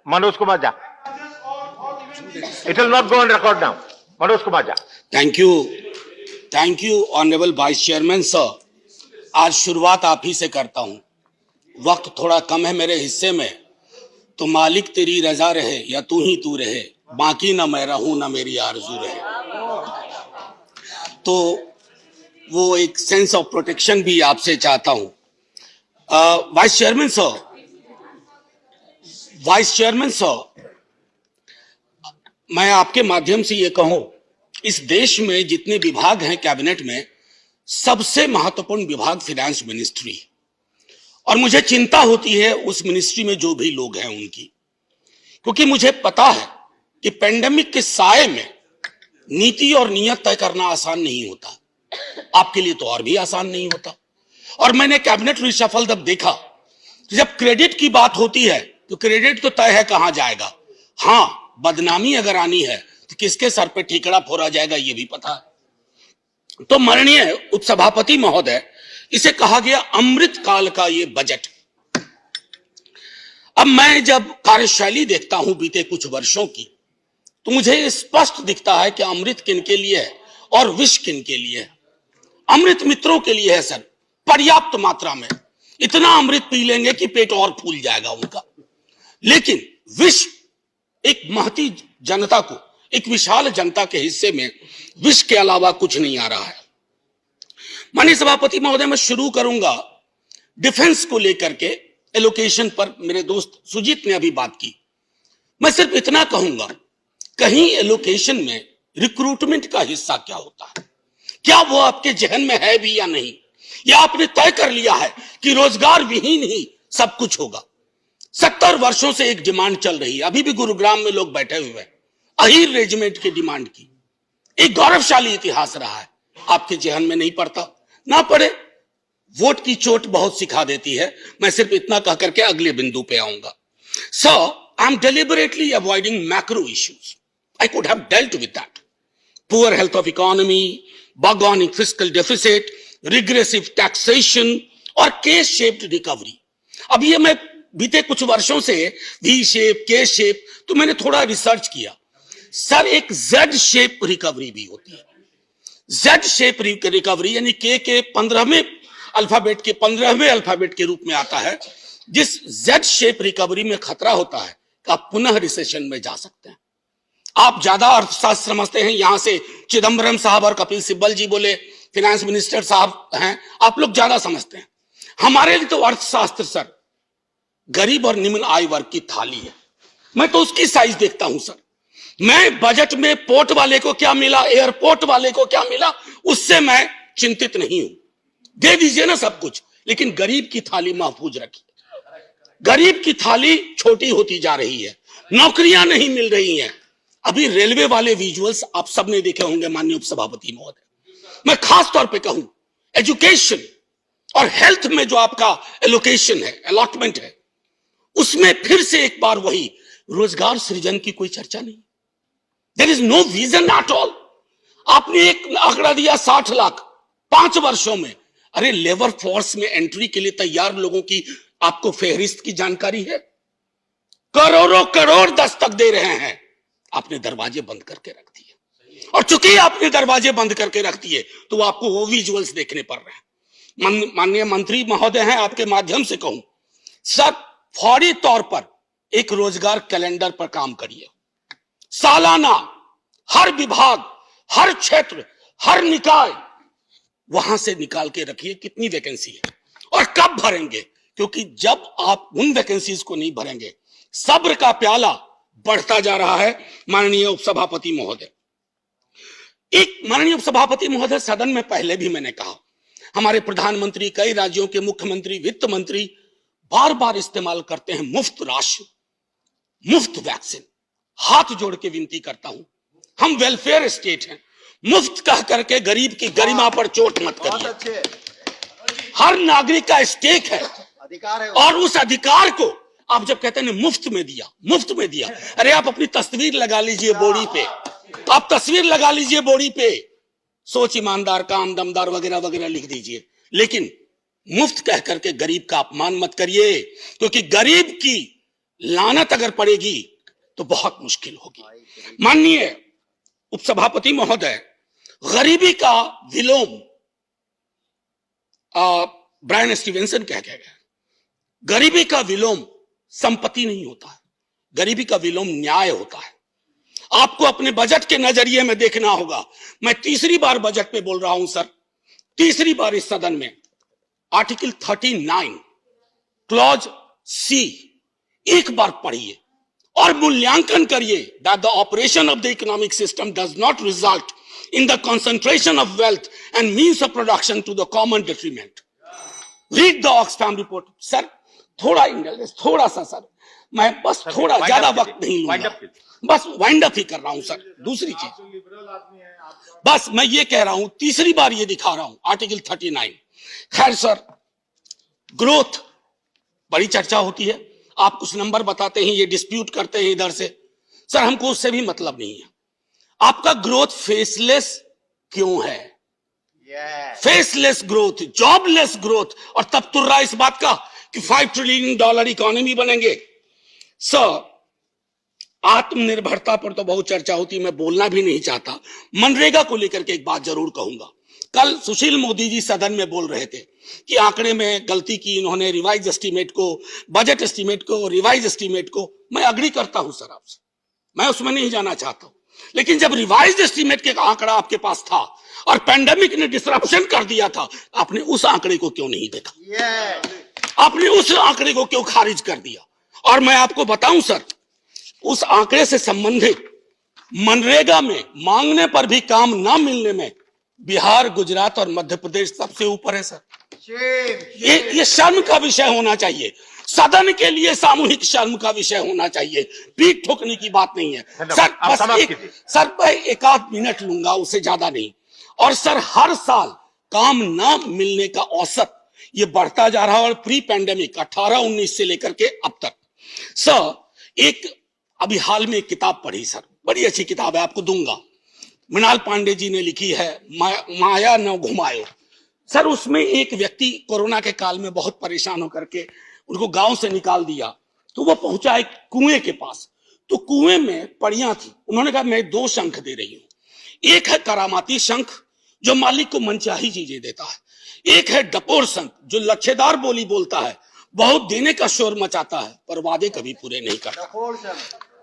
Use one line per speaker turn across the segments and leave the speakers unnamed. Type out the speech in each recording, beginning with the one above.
Manoj Kumar Jha. It will not go on record now. Manoj Kumar Jha.
Thank you honourable vice chairman sir. आज शुरुआत आप ही से करता हूं, वक्त थोड़ा कम है मेरे हिस्से में, तो मालिक तेरी रजा रहे या तू ही तू रहे, बाकी ना मैं रहूं ना मेरी आरजू रहे। तो वो एक सेंस ऑफ प्रोटेक्शन भी आपसे चाहता हूं। वाइस चेयरमैन सर, मैं आपके माध्यम से ये कहूं, इस देश में जितने विभाग हैं कैबिनेट में, सबसे महत्वपूर्ण विभाग फाइनेंस मिनिस्ट्री, और मुझे चिंता होती है उस मिनिस्ट्री में जो भी लोग हैं उनकी, क्योंकि मुझे पता है कि पेंडेमिक के साए में नीति और नियत तय करना आसान नहीं होता। आपके लिए तो और भी आसान नहीं होता। और मैंने कैबिनेट रिशफल जब देखा, जब क्रेडिट की बात होती है तो क्रेडिट तो तय है कहां जाएगा, हाँ बदनामी अगर आनी है तो किसके सर पे ठीकरा फोड़ा जाएगा ये भी पता है। तो माननीय उपसभापति महोदय, इसे कहा गया अमृत काल का ये बजट। अब मैं जब कार्यशैली देखता हूं बीते कुछ वर्षों की, तो मुझे स्पष्ट दिखता है कि अमृत किनके लिए है और विष किनके लिए है। अमृत मित्रों के लिए है सर, पर्याप्त मात्रा में, इतना अमृत पी लेंगे कि पेट और फूल जाएगा उनका। लेकिन विष एक महती जनता को, एक विशाल जनता के हिस्से में विष के अलावा कुछ नहीं आ रहा है। माननीय सभापति महोदय, मैं शुरू करूंगा डिफेंस को लेकर के एलोकेशन पर। मेरे दोस्त सुजीत ने अभी बात की, मैं सिर्फ इतना कहूंगा, कहीं एलोकेशन में रिक्रूटमेंट का हिस्सा क्या होता है, क्या वो आपके जहन में है भी या नहीं, या आपने तय कर लिया है कि रोजगार विहीन ही सब कुछ होगा। 70 वर्षों से एक डिमांड चल रही है, अभी भी गुरुग्राम में लोग बैठे हुए हैं, अहीर रेजिमेंट की डिमांड की। एक गौरवशाली इतिहास रहा है, आपके जहन में नहीं पड़ता, ना पड़े, वोट की चोट बहुत सिखा देती है। मैं सिर्फ इतना कह करके अगले बिंदु पे आऊंगा। So I am deliberately avoiding macro issues, I could have dealt with that. Poor health of economy, ballooning fiscal deficit, regressive taxation और के शेप्ड रिकवरी। अब ये मैं बीते कुछ वर्षों से वी शेप, के शेप, तो मैंने थोड़ा रिसर्च किया सर। एक जेड शेप रिकवरी भी होती है। जेड शेप रिकवरी यानी के 15वें अल्फाबेट के रूप में आता है। जिस जेड शेप रिकवरी में खतरा होता है कि आप पुनः रिसेशन में जा सकते हैं। आप ज्यादा अर्थशास्त्र समझते हैं, यहां से चिदम्बरम साहब और कपिल सिब्बल जी बोले, फाइनेंस मिनिस्टर साहब हैं, आप लोग ज्यादा समझते हैं। हमारे लिए तो अर्थशास्त्र सर गरीब और निम्न आय वर्ग की थाली है। मैं तो उसकी साइज देखता हूं सर। मैं बजट में पोर्ट वाले को क्या मिला, एयरपोर्ट वाले को क्या मिला, उससे मैं चिंतित नहीं हूं। दे दीजिए ना सब कुछ, लेकिन गरीब की थाली महफूज रखिए। गरीब की थाली छोटी होती जा रही है, नौकरियां नहीं मिल रही हैं। अभी रेलवे वाले विजुअल्स आप सबने देखे होंगे माननीय उपसभापति महोदय। मैं खास तौर पे कहूं, एजुकेशन और हेल्थ में जो आपका एलोकेशन है, अलॉटमेंट है, उसमें फिर से एक बार वही रोजगार सृजन की कोई चर्चा नहीं। There is no vision at all. आपने एक आंकड़ा दिया 60 लाख 5 वर्षों में। अरे लेबर फोर्स में एंट्री के लिए तैयार लोगों की आपको फेहरिस्त की जानकारी है? करोड़ों करोड़ दस्तक दे रहे हैं, आपने दरवाजे बंद करके रख दिए। और चूंकि आपने दरवाजे बंद करके रख दिए तो आपको वो विजुअल्स देखने पड़ रहे हैं। माननीय मंत्री महोदय हैं, आपके माध्यम से कहूं सर, फौरी तौर पर एक रोजगार कैलेंडर पर काम करिए। सालाना हर विभाग, हर क्षेत्र, हर निकाय, वहां से निकाल के रखिए कितनी वैकेंसी है और कब भरेंगे, क्योंकि जब आप उन वैकेंसीज को नहीं भरेंगे, सब्र का प्याला बढ़ता जा रहा है। माननीय उपसभापति महोदय, सदन में पहले भी मैंने कहा, हमारे प्रधानमंत्री, कई राज्यों के मुख्यमंत्री, वित्त मंत्री बार बार इस्तेमाल करते हैं मुफ्त राशन, मुफ्त वैक्सीन। हाथ जोड़ के विनती करता हूं, हम वेलफेयर स्टेट हैं, मुफ्त कह करके गरीब की गरिमा पर चोट मत करिए। हर नागरिक का स्टेक है, अधिकार है, और उस अधिकार को आप जब कहते हैं मुफ्त में दिया, अरे आप अपनी तस्वीर लगा लीजिए बोरी पे, आप तस्वीर लगा लीजिए बोरी पे, सोच ईमानदार, काम दमदार वगैरह वगैरह लिख दीजिए, लेकिन मुफ्त कह करके गरीब का अपमान मत करिए, क्योंकि गरीब की लानत अगर पड़ेगी तो बहुत मुश्किल होगी। माननीय उपसभापति महोदय, गरीबी का विलोम ब्रायन स्टीवेंसन कह गया, गरीबी का विलोम संपत्ति नहीं होता है, गरीबी का विलोम न्याय होता है। आपको अपने बजट के नजरिए में देखना होगा। मैं तीसरी बार बजट पे बोल रहा हूं सर, तीसरी बार इस सदन में आर्टिकल 39 क्लॉज सी एक बार पढ़िए और मूल्यांकन करिए that the operation of the economic system does not result in the concentration of wealth and means of production to the common detriment. Read the Oxfam report. Sir थोड़ा indulgence, थोड़ा सा sir, मैं बस थोड़ा ज्यादा वक्त नहीं लूंगा, बस वाइंड अप ही कर रहा हूं सर। दूसरी चीज, बस मैं ये कह रहा हूं, तीसरी बार ये दिखा रहा हूं आर्टिकल 39। खैर सर, ग्रोथ बड़ी चर्चा होती है, आप कुछ नंबर बताते हैं, ये डिस्प्यूट करते हैं इधर से, सर हमको उससे भी मतलब नहीं है। आपका ग्रोथ फेसलेस क्यों है? फेसलेस ग्रोथ, जॉबलेस ग्रोथ, और तब तुर रहा इस बात का कि $5 ट्रिलियन इकोनॉमी बनेंगे। सर, आत्मनिर्भरता पर तो बहुत चर्चा होती है, मैं बोलना भी नहीं चाहता। मनरेगा को लेकर के एक बात जरूर कहूंगा। कल सुशील मोदी जी सदन में बोल रहे थे कि आंकड़े में गलती की इन्होंने, रिवाइज एस्टीमेट को, बजट एस्टीमेट को, रिवाइज एस्टीमेट को। मैं अग्री करता हूं सर आपसे, मैं उसमें नहीं जाना चाहता हूं, लेकिन जब रिवाइज एस्टीमेट के आंकड़ा आपके पास था और पैंडेमिक ने डिसरप्शन कर दिया था, आपने उस आंकड़े को क्यों नहीं देखा? आपने उस आंकड़े को क्यों खारिज कर दिया? और मैं आपको बताऊं सर, उस आंकड़े से संबंधित मनरेगा में मांगने पर भी काम ना मिलने में बिहार, गुजरात और मध्य प्रदेश सबसे ऊपर है सर। ये शर्म का विषय होना चाहिए, सदन के लिए सामूहिक शर्म का विषय होना चाहिए, पीठ ठोकने की बात नहीं है सर। बस सर मैं एक आध मिनट लूंगा, उससे ज्यादा नहीं। और सर हर साल काम ना मिलने का औसत ये बढ़ता जा रहा है, और प्री पैंडेमिक 18-19 से लेकर के अब तक। सर एक अभी हाल में एक किताब पढ़ी सर, बड़ी अच्छी किताब है, आपको दूंगा, मृणाल पांडे जी ने लिखी है, माया न घुमायो। सर उसमें एक व्यक्ति कोरोना के काल में बहुत परेशान होकर के, उनको गांव से निकाल दिया, तो वो पहुंचा एक कुएं के पास, तो कुएं में पड़ियां थी। उन्होंने कहा मैं 2 शंख दे रही हूं, एक है करामाती शंख जो मालिक को मनचाही चीजें देता है, एक है डपोर शंख जो लच्छेदार बोली बोलता है, बहुत देने का शोर मचाता है पर वादे कभी पूरे नहीं करता।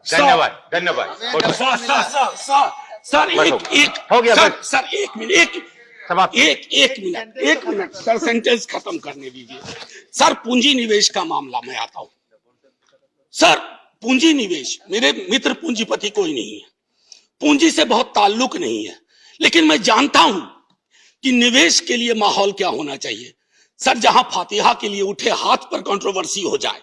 धन्यवाद, धन्यवाद
सर एक
हो गया
सर एक मिनट सर, सेंटेंस खत्म करने दीजिए सर। पूंजी निवेश का मामला में आता हूं सर। पूंजी निवेश, मेरे मित्र पूंजीपति कोई नहीं है, पूंजी से बहुत ताल्लुक नहीं है, लेकिन मैं जानता हूं कि निवेश के लिए माहौल क्या होना चाहिए सर। जहां फातिहा के लिए उठे हाथ पर कंट्रोवर्सी हो जाए,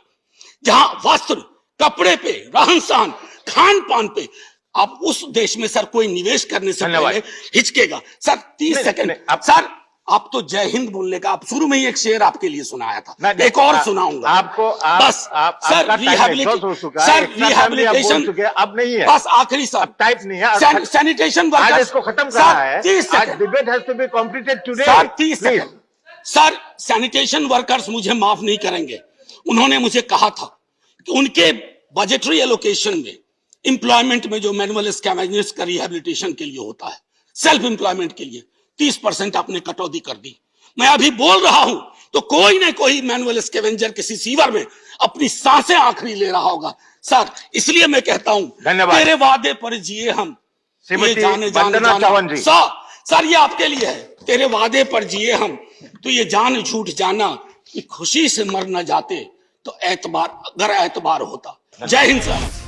जहां वस्त्र, कपड़े पे, रहन सहन, खान पान पे, आप उस देश में सर कोई निवेश करने से पहले हिचकेगा सर। 30 सेकंड सर, आप तो जय हिंद बोलने का, आप शुरू में ही एक शेर आपके लिए सुनाया था, एक और सुनाऊंगा आपको। बस सर रिहैबिलिटेशन
अब नहीं है,
बस आखिरी सर,
टाइप नहीं है,
सैनिटेशन वर्कर्स
इसको खत्म करना है।
30 second,
debate has to be completed today
sir. 30 second sir. Sanitation workers मुझे माफ नहीं करेंगे, उन्होंने मुझे कहा था कि उनके बजटरी एलोकेशन में एम्प्लॉयमेंट में जो मैनुअल स्कैवेंजर्स का रिहैबिलिटेशन के लिए होता है, सेल्फ एम्प्लॉयमेंट के लिए 30% आपने कटौती कर दी। मैं अभी बोल रहा हूं तो कोई ना कोई मैनुअल स्कैवेंजर किसी सीवर में अपनी सांसें आखिरी ले रहा होगा सर। इसलिए मैं कहता हूं, तेरे वादे पर जिए हम, ये जाने जाना सर, ये आपके लिए है। तेरे वादे पर जिए हम, तो ये जान झूठ जाना कि खुशी से मर न जाते तो एतबार, अगर एतबार होता। जय हिंद सर।